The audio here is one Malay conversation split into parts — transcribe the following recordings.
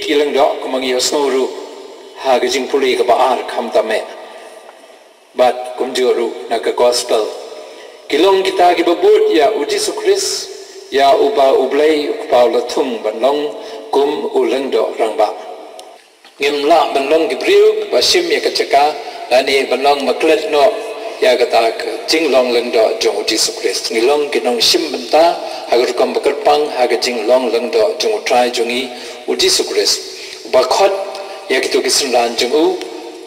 kilang do kumangi osnoru ha gajing puli ka baar kham tame bat kumjoru na ka gospel kilong kita ki babut ya uji sukris ya uba ublay ukpaw lathung banlong kum ulang do rangba ngimla banlong gibriu basim ya kacaka lani banlong maklet no ya kata jinglong lengdo jong uji sukris ngilong kinong sim benta hagar kam bakarpang haga jinglong lengdo jong utrai jongi uji sukris bakhot ya kitu kisundan jong u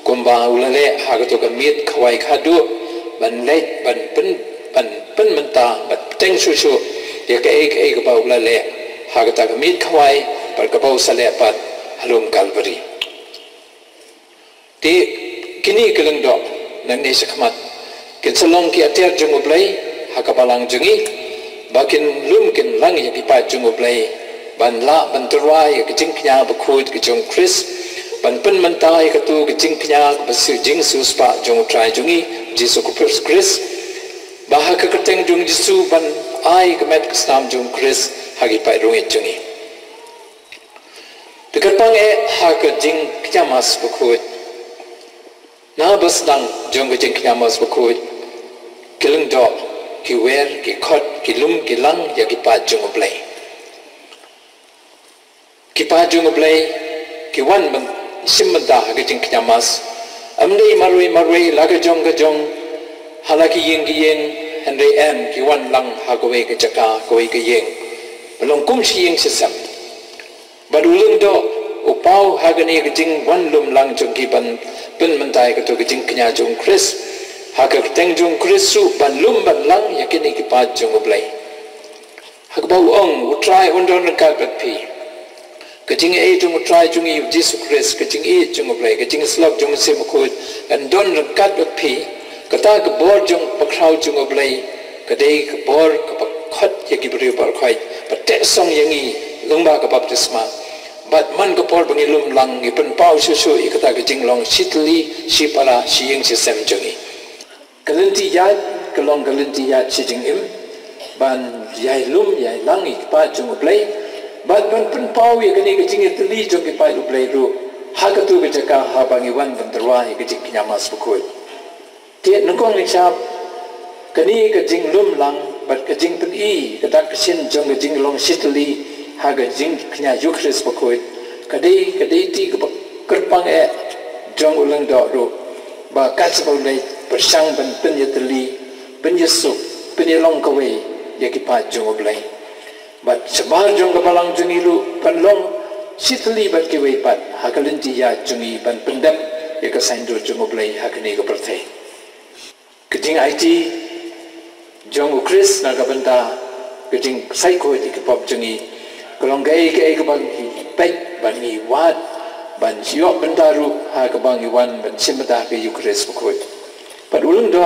kumba ulale haga to kamit khawai khadu ban leit ban pen menta bat teng susu ya ka ek ba ulale haga ta kamit khawai par kabau sale pat halum kalvari ti kini kelengdo nan ne sakmat kitsalong ki ater jong ublay hakabalang jongi bakin lum kin lang ya pipa jong ublay ban la ban turwai ka jingknya bakhud ki jong Chris ban pen mentai ka tu ki jingknya basu jing suspa jong trai jongi Jesu Chris bahaka keteng jong Jesu ban ai ka met kstam jong Chris hagi pai rungit jongi dekat e haka jingknya mas bakhud na bas dang jong ka jingknya mas bakhud kilung do ki wer ki khot ki lum ki lang ya ki pa jung ublay ki wan ban sim da ga jing kyamas amne marwe laga jong ga jong halaki yeng ki yeng andre em ki wan lang ha ko we ka chaka ko we ka yeng long kum si yeng sesam badulung do upau ha ga ne ga jing wan lum lang jong ki ban pen mentai ka to ga jing knya jong Chris haka teng jong Kristu ban lum ban lang yakini ki pa jong ublay hak bau ong utrai undon ka pi kajing e jong utrai jong i Jesu Christ kajing e jong ublay kajing slok jong se mukut and don ka pi kata ka bor jong pakrau jong ublay kadai ka bor ka khot yaki bri bar khai pate song yangi lungba ka baptisma bat man ka por bangi lum lang i pen pau su su i kata kajing long sitli sipara siyeng si sem jongi kalinti yat kalong kalinti yat sijing im ban yai lum yai langi pa jung ublay ban pen pau ya kani kajing itli jong ki pa ublay ru haga tu ga jaka ha bangi wan ban terwa ya kajing kinyamas bukoi ti nungkong ni sap kani kajing lum lang bat kajing pen i kadak kasin jong kajing long sitli haga jing kinya yukris bukoi kadai ti kerpang e jong ulang do ru ba katsabau dai bersang ban penyeteli penyesuk penyelong kawe yaki pa jong ublay bat sebar jong kabalang jongilu panlong sitli bat kawe pat hakalinti ya jongi ban pendam yaka saindo jong ublay hakani ka perthai kajing IT jong Chris na kabanta kajing psycho di kapop jongi kalong gai ka bang pek ban ni wat ban siok bentaru ha ka bang iwan ban simata ka Chris bukut pat ulung do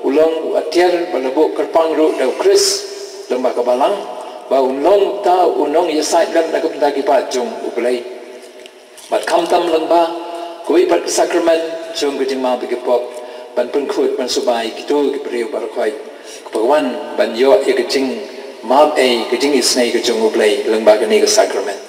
ulong atiar balabo kerpang ru da Chris lembah kabalang ba unong ta unong yasai dan da kapta ki pa jong ublay bat kamtam lembah koi pat sakrament jong gajing ma bi pop ban pun khut ban subai kitu ki priu bar khoi pagwan ban yo ye gajing ma e gajing isnai ka jong ublay lembah ka ni ka sakrament